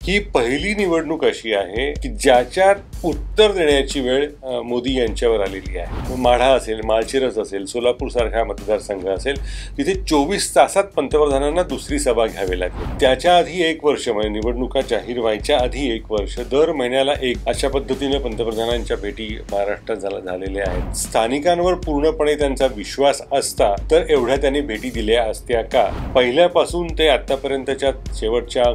ही पहिली निवडणूक अशी आहे की ज्याच्यात उत्तर देण्याची वेळ मोदी यांच्यावर आलेली आहे। माढा असेल, माळशिरस असेल, सोलापूर सारखा मतदारसंघ असेल, तिथे 24 तासात पंतप्रधानांना दुसरी सभा घ्यावी लागली। त्याच्या आधी एक वर्ष म्हणजे निवडणुका जाहीर व्हायच्या आधी एक वर्ष दर महिन्याला एक अशा पद्धतीने पंतप्रधानांच्या भेटी महाराष्ट्रात झालेल्या आहेत। स्थानिकांवर पूर्णपणे त्यांचा विश्वास असता तर एवढ्या त्यांनी भेटी दिल्या असत्या का? पहिल्यापासून ते आतापर्यंतच्या शेवटच्या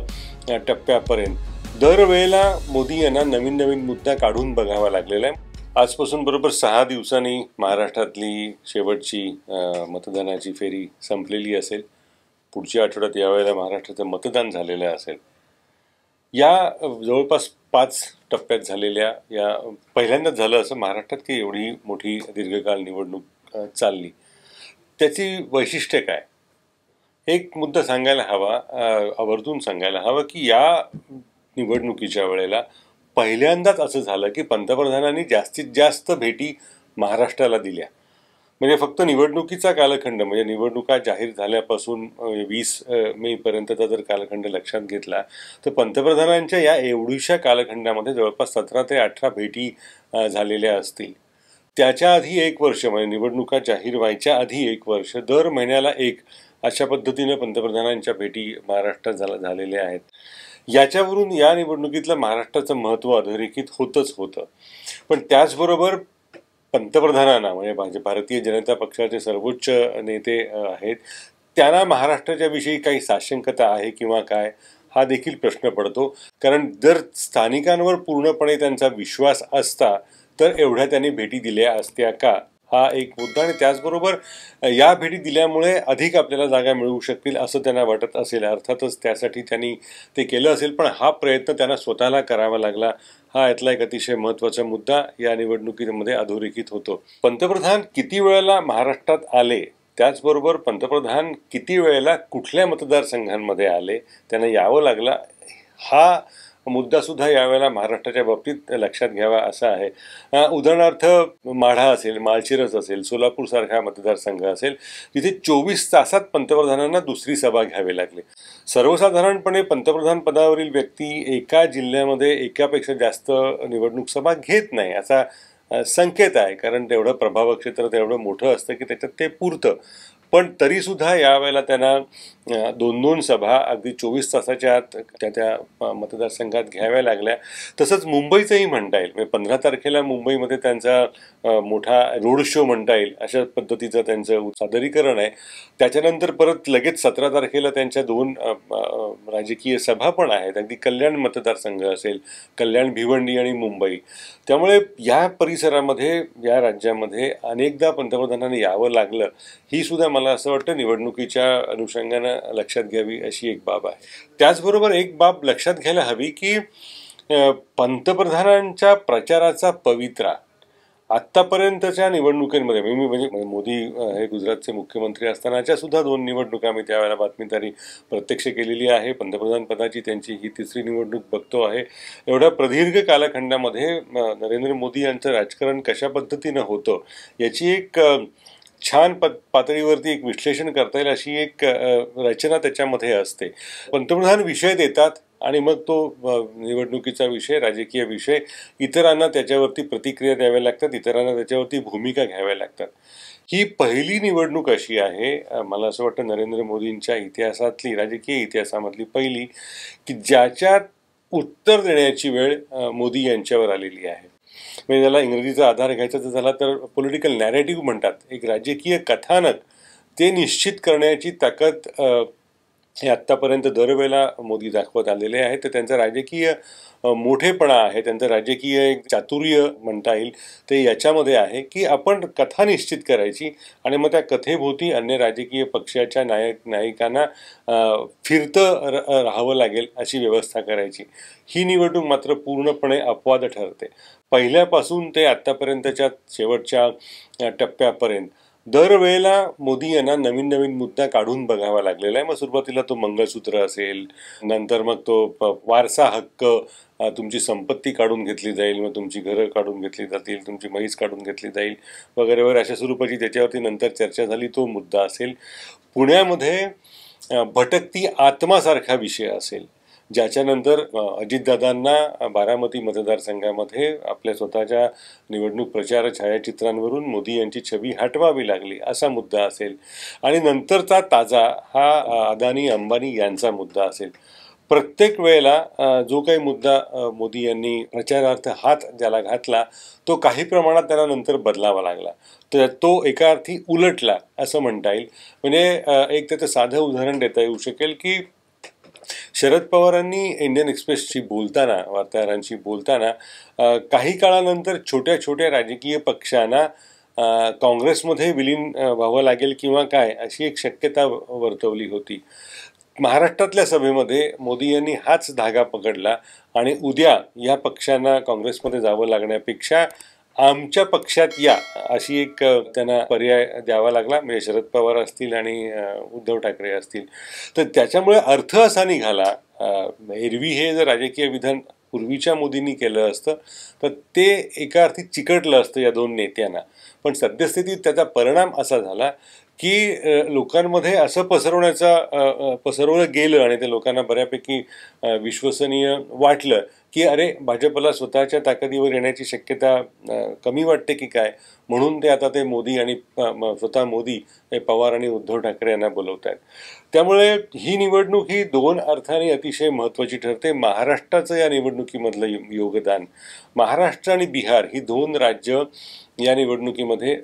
टप्प्यापर्यंत दरवेळेला मोदी यांना नवीन नवीन मुद्दा काढून बघावा लागलेला आहे। आजपासून बरोबर 6 दिवसांनी महाराष्ट्रातली शेवटची मतदानाची फेरी संपलेली असेल। पुढच्या आठवड्यात यावेळेला महाराष्ट्राचं मतदान झालेलं असेल। या जवळपास 5 टप्प्यात झालेल्या या पहिल्यांदाच झालं असं महाराष्ट्रात की एवढी मोठी दीर्घकाळ निवडणूक चालली। त्याची वैशिष्ट्य काय? एक मुद्दा सांगायला हवा, आवर्जून सांगायला हवं की या निवडणुकीच्या वेळेला पहिल्यांदाच असं झालं की पंतप्रधानांनी जास्तीत जास्त भेटी महाराष्ट्राला दिल्या। म्हणजे फक्त निवडणुकीचा कालखंड म्हणजे निवडणुका जाहीर झाल्यापासून 20 मे पर्यंतचा जर कालखंड लक्षात घेतला तर पंतप्रधानांच्या या एवढ्याशा कालखंडामध्ये जवळपास 17 ते 18 भेटी झालेल्या असतील। त्याच्या आधी एक वर्ष म्हणजे निवडणुका जाहीर व्हायच्या आधी एक वर्ष दर महिन्याला एक अशा पद्धतीने पंतप्रधानांच्या भेटी महाराष्ट्रात झालेल्या आहेत। याच्यावरून या निवडणुकीतलं महाराष्ट्राचं महत्त्व अधोरेखित होतच होतं। पण त्याचबरोबर पंतप्रधानांना म्हणजे भारतीय जनता पक्षाचे सर्वोच्च नेते आहेत त्यांना महाराष्ट्राच्या विषयी काही साशंकता आहे किंवा काय हा देखील प्रश्न पडतो। कारण जर स्थानिकांवर पूर्णपणे त्यांचा विश्वास असता तर एवढ्या त्यांनी भेटी दिल्या असत्या का? हा एक मुद्दा। आणि त्याचबरोबर या भेटी दिल्यामुळे अधिक आपल्याला जागा मिळू शकतील असं त्यांना वाटत असेल। अर्थातच त्यासाठी त्यांनी ते केलं असेल, पण हा प्रयत्न त्यांना स्वतःला करावा लागला। हा यातला एक अतिशय महत्त्वाचा मुद्दा या निवडणुकीमध्ये अधोरेखित होतो। पंतप्रधान किती वेळेला महाराष्ट्रात आले, त्याचबरोबर पंतप्रधान किती वेळेला कुठल्या मतदारसंघांमध्ये आले, त्यांना यावं लागला, हा मुद्दा सुद्धा यावेळेला महाराष्ट्राच्या बाबतीत लक्षात घ्यावा असा आहे। उदाहरणार्थ माढा असेल, माळशिरस असेल, सोलापूर सारखा मतदारसंघ असेल, तिथे 24 तासात पंतप्रधानांना दुसरी सभा घ्यावी लागली। सर्वसाधारणपणे पंतप्रधान पदावरील व्यक्ती एका जिल्ह्यामध्ये एकापेक्षा जास्त निवडणूक सभा घेत नाही असा संकेत आहे। कारण तेवढं प्रभाव क्षेत्र तेवढं मोठं असतं की त्याच्यात ते पुरतं। पण तरी सुद्धा यावेळेला त्यांना 2-2 सभा अगदी 24 तासाच्या आत त्या मतदारसंघात घ्याव्या लागल्या। तसंच मुंबईचंही म्हणता येईल, म्हणजे 15 तारखेला मुंबईमध्ये त्यांचा मोठा रोड शो म्हणता येईल अशा पद्धतीचं त्यांचं सादरीकरण आहे। त्याच्यानंतर परत लगेच 17 तारखेला त्यांच्या 2 राजकीय सभा पण आहेत। अगदी कल्याण मतदारसंघ असेल, कल्याण, भिवंडी आणि मुंबई। त्यामुळे या परिसरामध्ये या राज्यामध्ये अनेकदा पंतप्रधानांनी यावं लागलं। ही सुद्धा मला असं वाटतं निवडणुकीच्या अनुषंगानं लक्षात घ्यावी अशी एक बाब आहे। त्याचबरोबर एक बाब लक्षात घ्यायला हवी की पंतप्रधानांच्या प्रचाराचा पवित्रा आत्तापर्यंतच्या निवडणुकांमध्ये म्हणजे मोदी हे गुजरातचे मुख्यमंत्री असतानाच्या सुद्धा 2 निवडणुका मी त्यावेळेला बातमीदारी प्रत्यक्ष केलेली आहे। पंतप्रधान पदाची त्यांची ही 3री निवडणूक बघतो आहे। एवढ्या प्रदीर्घ कालखंडामध्ये नरेंद्र मोदी यांचं राजकारण कशा पद्धतीनं होतं याची एक छान पातळीवरती एक विश्लेषण करता येईल अशी एक रचना त्याच्यामध्ये असते। पंतप्रधान विषय देतात आणि मग तो निवडणुकीचा विषय, राजकीय विषय, इतरांना त्याच्यावरती प्रतिक्रिया द्याव्या लागतात, इतरांना त्याच्यावरती भूमिका घ्याव्या लागतात। ही पहिली निवडणूक अशी आहे, मला असं वाटतं नरेंद्र मोदींच्या इतिहासातली, राजकीय इतिहासामधली पहिली, की ज्याच्यात उत्तर देण्याची वेळ मोदी यांच्यावर आलेली आहे। म्हणजे त्याला इंग्रजीचा आधार घ्यायचा झाला तर पॉलिटिकल नॅरेटिव्ह म्हणतात, एक राजकीय कथानक ते निश्चित करण्याची ताकद हे आत्तापर्यंत दरवेळेला मोदी दाखवत आलेले आहेत। तर त्यांचा राजकीय मोठेपणा आहे, त्यांचं राजकीय एक चातुर्य म्हणता येईल ते याच्यामध्ये आहे की आपण कथा निश्चित करायची आणि मग त्या कथेभोवती अन्य राजकीय पक्षाच्या नायकांना फिरतं राहावं लागेल अशी व्यवस्था करायची। ही निवडणूक मात्र पूर्णपणे अपवाद ठरते। पहिल्यापासून ते आत्तापर्यंतच्या शेवटच्या टप्प्यापर्यंत दरवेळेला मोदी यांना नवीन नवीन मुद्दा काढून बघावा लागलेला आहे। मग सुरुवातीला तो मंगळसूत्र असेल, नंतर मग तो वारसा हक्क, तुमची संपत्ती काढून घेतली जाईल, मग तुमची घरं काढून घेतली जातील, तुमची म्हैस काढून घेतली जाईल वगैरे वगैरे अशा स्वरूपाची त्याच्यावरती नंतर चर्चा झाली तो मुद्दा असेल। पुण्यामध्ये भटकती आत्मासारखा विषय असेल, ज्याच्यानंतर अजितदादांना बारामती मतदारसंघामध्ये आपल्या स्वतःच्या निवडणूक प्रचार छायाचित्रांवरून मोदी यांची छबी हटवावी लागली असा मुद्दा असेल, आणि नंतरचा ताजा हा अदानी अंबानी यांचा मुद्दा असेल. प्रत्येक वेळेला जो काही मुद्दा मोदी यांनी प्रचारार्थ हात ज्याला घातला तो काही प्रमाणात त्यांना नंतर बदलावा लागला, तर तो एका अर्थी उलटला असं म्हणता येईल. म्हणजे एक त्याचं साधं उदाहरण देता येऊ शकेल की शरद पवारांनी इंडियन एक्सप्रेसशी बोलताना, वार्ताहरांशी बोलताना काही काळानंतर छोट्या छोट्या राजकीय पक्षांना काँग्रेसमध्ये विलीन व्हावं लागेल किंवा काय अशी एक शक्यता वर्तवली होती. महाराष्ट्रातल्या सभेमध्ये मोदी यांनी हाच धागा पकडला आणि उद्या या पक्षांना काँग्रेसमध्ये जावं लागण्यापेक्षा आमच्या पक्षात या अशी एक त्यांना पर्याय द्यावा लागला. म्हणजे शरद पवार असतील आणि उद्धव ठाकरे असतील. तर त्याच्यामुळे अर्थ असा निघाला, एरवी हे जर राजकीय विधान पूर्वीच्या मोदींनी केलं असतं तर ते एका अर्थी चिकटलं असतं या दोन नेत्यांना. पण सद्यस्थितीत त्याचा परिणाम असा झाला की लोकांमध्ये असं पसरवलं गेलं आणि ते लोकांना बऱ्यापैकी विश्वसनीय वाटलं की अरे भाजपला स्वतःच्या ताकदीवर येण्याची शक्यता कमी वाटते की काय, म्हणून ते आता ते मोदी आणि स्वतः मोदी हे पवार आणि उद्धव ठाकरे यांना बोलवत आहेत. त्यामुळे ही निवडणूक ही दोन अर्थाने अतिशय महत्त्वाची ठरते. महाराष्ट्राचं या निवडणुकीमधलं योगदान, महाराष्ट्र आणि बिहार ही दोन राज्य या निवडणुकीमध्ये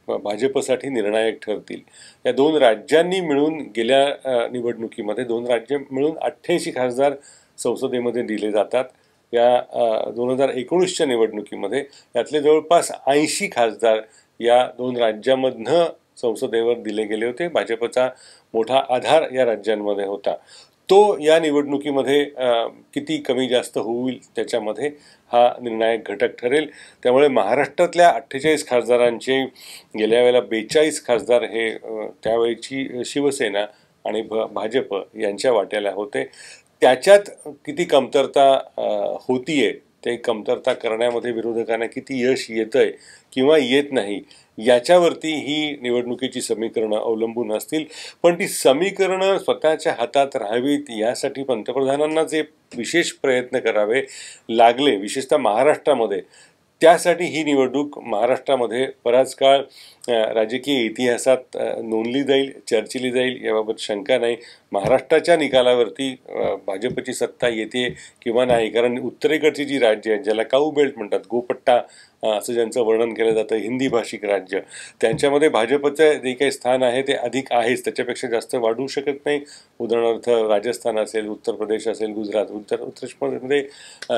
भाजपसाठी निर्णायक ठरतील. या दोन राज्यांनी मिळून गेल्या निवडणुकीमध्ये दोन राज्य मिळून 88 खासदार संसदेमध्ये दिले जातात. या 2019च्या निवडणुकीमध्ये यातले जवळपास 80 खासदार या दोन राज्यांमधनं संसदेवर दिले गेले होते. भाजपचा मोठा आधार या राज्यांमध्ये होता. तो या निवडणुकीमध्ये किती कमी जास्त होईल त्याच्यामध्ये हा निर्णायक घटक ठरेल. त्यामुळे महाराष्ट्रातल्या 48 खासदारांचे गेल्या वेळेला 42 खासदार हे त्यावेळीची शिवसेना आणि भाजप यांच्या वाट्याला होते. त्याच्यात किती कमतरता होतीये, ते कमतरता करण्यामध्ये विरोधकांना किती यश येतंय किंवा येत नाही याच्यावरती ही निवडणुकीची समीकरणं अवलंबून असतील. पण ती समीकरणं स्वतःच्या हातात राहावीत यासाठी पंतप्रधानांना जे विशेष प्रयत्न करावे लागले, विशेषतः महाराष्ट्रामध्ये, त्यासाठी ही निवडणूक महाराष्ट्रामध्ये बराच काळ राजकीय इतिहासात नोंदली जाईल, चर्चिली जाईल, याबाबत शंका नाही. महाराष्ट्राच्या निकालावरती भाजपची सत्ता येते किंवा नाही, कारण उत्तरेकडची जी राज्य आहेत ज्याला काऊ बेल्ट म्हणतात, गोपट्टा असं ज्यांचं वर्णन केलं जातं, हिंदी भाषिक राज्य, त्यांच्यामध्ये भाजपचं जे काही स्थान आहे ते अधिक आहेच, त्याच्यापेक्षा जास्त वाढू शकत नाही. उदाहरणार्थ राजस्थान असेल, उत्तर प्रदेश असेल, गुजरात, उत्तर प्रदेशमध्ये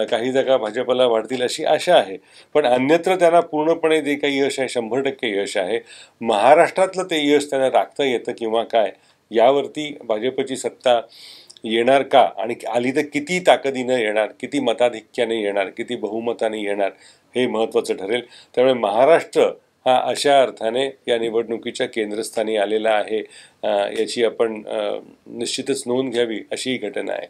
काही जागा भाजपला वाढतील अशी आशा आहे. पण अन्यत्र त्यांना पूर्णपणे जे काही यश आहे 100% यश आहे. महाराष्ट्रातलं ते यश त्यांना राखता येतं किंवा काय यावरती भाजपची सत्ता येणार का, आणि आली तर किती ताकदीनं येणार, किती मताधिक्याने येणार, किती बहुमताने येणार, हे महत्त्वाचं ठरेल. त्यामुळे महाराष्ट्र हा अशा अर्थाने या निवडणुकीच्या केंद्रस्थानी आलेला आहे, याची आपण निश्चितच नोंद घ्यावी अशी ही घटना आहे.